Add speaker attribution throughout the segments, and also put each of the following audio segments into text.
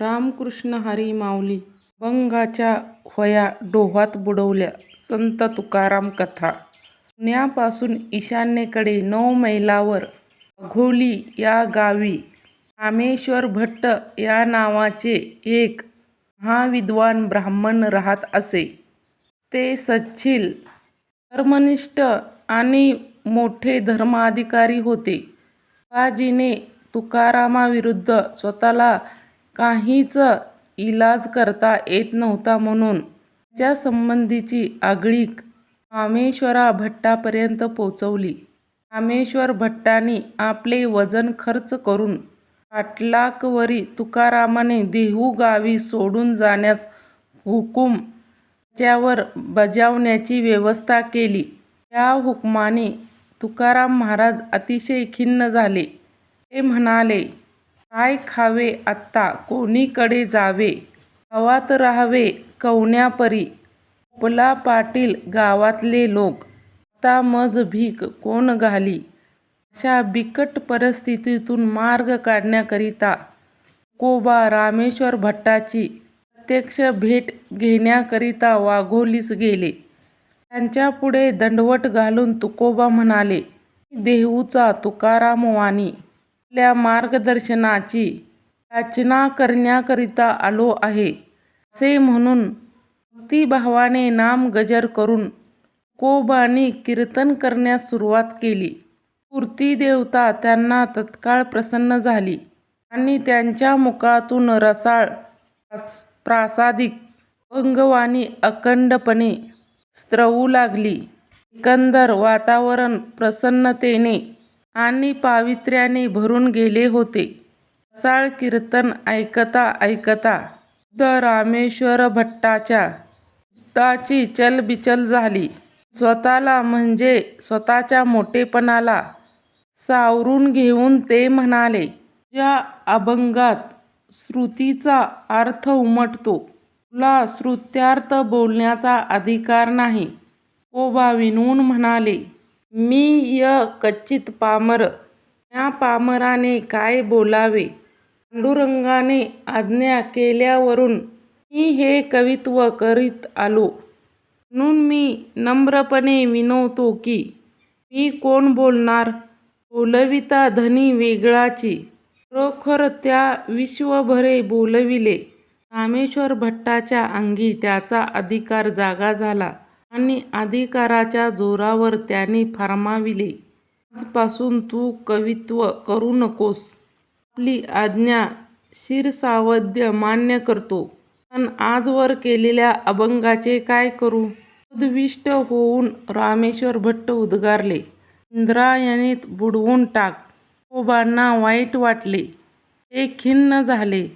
Speaker 1: रामकृष्ण हरी माऊली अभंगाच्या होया डोहात बुडवल्या संत तुकाराम कथा. पुण्यापासून ईशान्येकडे 9 मैलावर वाघोली या गावी रामेश्वर भट्ट या नावाचे एक महाविद्वान ब्राह्मण राहत असे. ते सच्छील, धर्मनिष्ठ आणि मोठे धर्माधिकारी होते. बाबाजीने तुकारामाविरुद्ध स्वतःला काहीच इलाज करता येत नव्हता म्हणून त्याच्या संबंधीची आगळीक रामेश्वर भट्टापर्यंत पोचवली. रामेश्वर भट्टांनी आपले वजन खर्च करून पाटलाकवरी तुकारामाने देहू गावी सोडून जाण्यास हुकूम त्याच्यावर बजावण्याची व्यवस्था केली. त्या हुकुमाने तुकाराम महाराज अतिशय खिन्न झाले. ते म्हणाले, काय खावे आत्ता, कोणीकडे जावे, गावात राहावे कवण्यापरी. गोपला पाटील गावातले लोक आता मज भीक कोण घाली. अशा बिकट परिस्थितीतून मार्ग काढण्याकरिता तुकोबा रामेश्वर भट्टाची प्रत्यक्ष भेट घेण्याकरिता वाघोलीस गेले. त्यांच्यापुढे दंडवट घालून तुकोबा म्हणाले, मी देहूचा तुकाराम वाणी आपल्या मार्गदर्शनाची याचना करण्याकरिता आलो आहे. असे म्हणून भक्तिभावाने नामगजर करून तुकोबांनी कीर्तन करण्यास सुरुवात केली. मूर्तिदेवता त्यांना तत्काळ प्रसन्न झाली आणि त्यांच्या मुखातून रसाळ प्रासादिक अभंगवाणी अखंडपणे स्त्रवू लागली. एकंदर वातावरण प्रसन्नतेने आणि पावित्र्याने भरून गेले होते. रसाळ कीर्तन ऐकता ऐकता रामेश्वर भट्टाच्या चित्ताची चलबिचल झाली. स्वतःला म्हणजे स्वतःच्या मोठेपणाला सावरून घेऊन ते म्हणाले, तुझ्या अभंगात श्रुतीचा अर्थ उमटतो, तुला श्रुत्यार्थ बोलण्याचा अधिकार नाही. तुकोबा विनवून म्हणाले, मी कच्चित पामर, या पामराने काय बोलावे. पांडुरंगाने आज्ञा केल्यावरून मी हे कवित्व करीत आलो. म्हणून मी नम्रपणे विनवतो की मी कोण बोलणार. बोलविता धनी वेगळाची, खरोखर त्या विश्वभरे बोलविले. रामेश्वर भट्टाच्या अंगी त्याचा अधिकार जागा झाला आणि अधिकाराच्या जोरावर त्याने फर्माविले, आजपासून तू कवित्व करू नकोस. आपली आज्ञा शिरसावद्य मान्य करतो, पण आजवर केलेल्या अभंगाचे काय करू. उद्विष्ट होऊन रामेश्वर भट्ट उद्गारले, इंद्रायणीत बुडवून टाक. तुकोबांना वाईट वाटले. ते खिन्न झाले.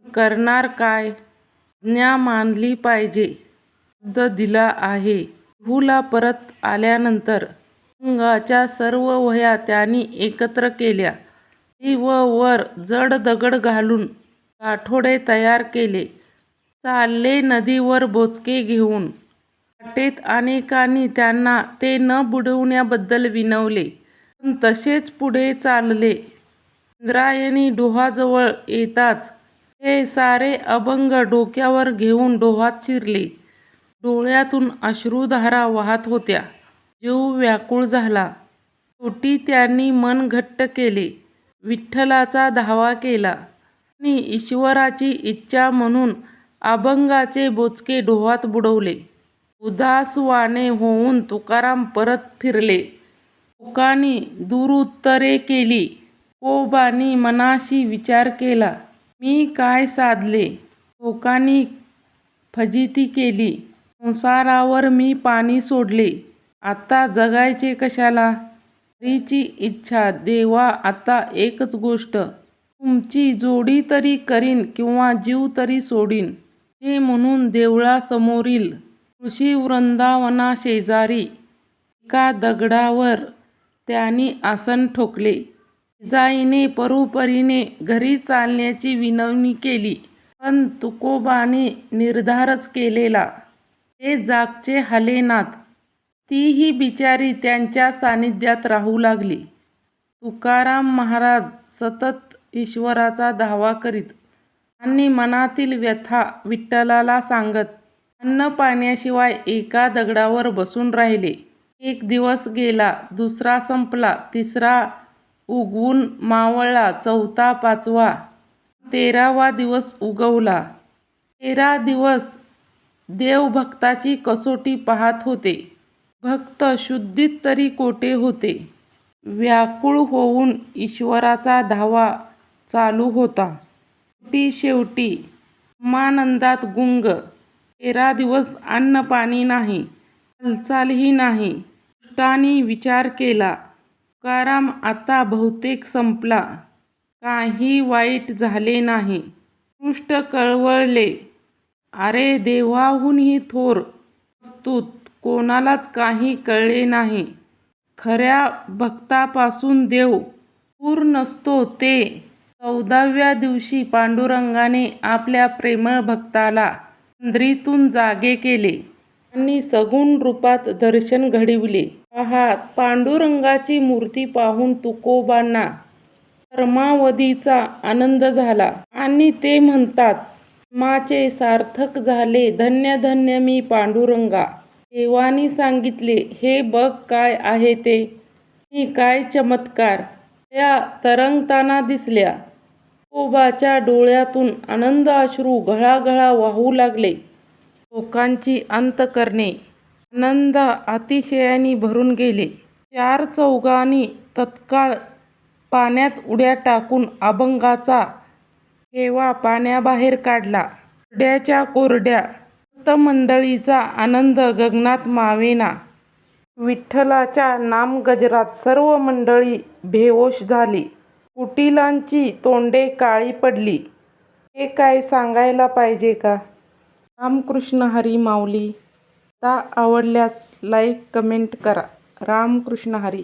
Speaker 1: करणार काय. आज्ञा मानली पाहिजे. शब्द दिला आहे. देहूला परत आल्यानंतर अभंगाच्या सर्व वह्या त्यांनी एकत्र केल्या. व वर जड दगड घालून गाठोडे तयार केले. चालले नदीवर बोचके घेऊन. वाटेत अनेकांनी त्यांना ते न बुडवण्याबद्दल विनवले, पण तसेच पुढे चालले. इंद्रायणी डोहाजवळ येताच ते सारे अभंग डोक्यावर घेऊन डोहात शिरले. डोळ्यातून अश्रुधारा वाहत होत्या. जीव व्याकुळ झाला. शेवटी त्यांनी मन घट्ट केले. विठ्ठलाचा धावा केला आणि ईश्वराची इच्छा म्हणून अभंगाचे बोचके डोहात बुडवले. उदासवाणे होऊन तुकाराम परत फिरले. लोकांनी दुरुत्तरे केली. तुकोबांनी मनाशी विचार केला, मी काय साधले. लोकांनी फजिती केली. संसारावर मी पाणी सोडले. आता जगायचे कशाला. हरीची इच्छा. देवा, आता एकच गोष्ट. तुमची जोडी तरी करीन किंवा जीव तरी सोडीन. हे म्हणून देवळासमोरील तुळशी वृंदावनाशेजारी एका दगडावर त्यांनी आसन ठोकले. जिजाईने परोपरीने घरी चालण्याची विनवणी केली, पण तुकोबाने निर्धारच केलेला. ते जागचे हालेनात. तीही बिचारी त्यांच्या सानिध्यात राहू लागली. तुकाराम महाराज सतत ईश्वराचा धावा करीत आणि मनातील व्यथा विठ्ठलाला सांगत अन्न पाण्याशिवाय एका दगडावर बसून राहिले. एक दिवस गेला, दुसरा संपला, तिसरा उगवून मावळला, चौथा, पाचवा, 13वा दिवस उगवला. 13 दिवस देव भक्ताची कसोटी पाहत होते. भक्त शुद्धीत तरी कोठे होते. व्याकुळ होऊन ईश्वराचा धावा चालू होता. शेवटी ब्रह्मानंदात गुंग. 13 दिवस अन्न पाणी नाही, हालचालही नाही. दुष्टांनी विचार केला, तुकाराम आता बहुतेक संपला. काही वाईट झाले नाही. दृष्ट कळवळले, अरे देवाहूनही थोर वस्तुत कोणालाच काही कळले नाही. खऱ्या भक्तापासून देव दूर नसतो ते. 14व्या दिवशी पांडुरंगाने आपल्या प्रेमळ भक्ताला निद्रेतून जागे केले आणि सगुण रूपात दर्शन घडविले. पहा, पांडुरंगाची मूर्ती पाहून तुकोबांना परमावधीचा आनंद झाला आणि ते म्हणतात, जन्माचे सार्थक झाले, धन्य धन्य मी पांडुरंगा. देवानी सांगितले, हे बघ काय आहे ते आणि काय चमत्कार. त्या तरंगताना दिसल्या. तुकोबाच्या डोळ्यातून आनंद अश्रू घळाघळा वाहू लागले. लोकांची अंतःकरणे आनंद अतिशयाने भरून गेली. चारचौघांनी तत्काळ पाण्यात उड्या टाकून अभंगाचा ठेवा पाण्याबाहेर काढला. कोरड्याच्या कोरड्या भक्तमंडळीचा आनंद गगनात मावेना. विठ्ठलाच्या नामगजरात सर्व मंडळी बेहोश झाली. कुटिलांची तोंडे काळी पडली. हे काय सांगायला पाहिजे का? रामकृष्ण हरी माऊली. कथा आवडल्यास लाईक कमेंट करा. रामकृष्ण हरी.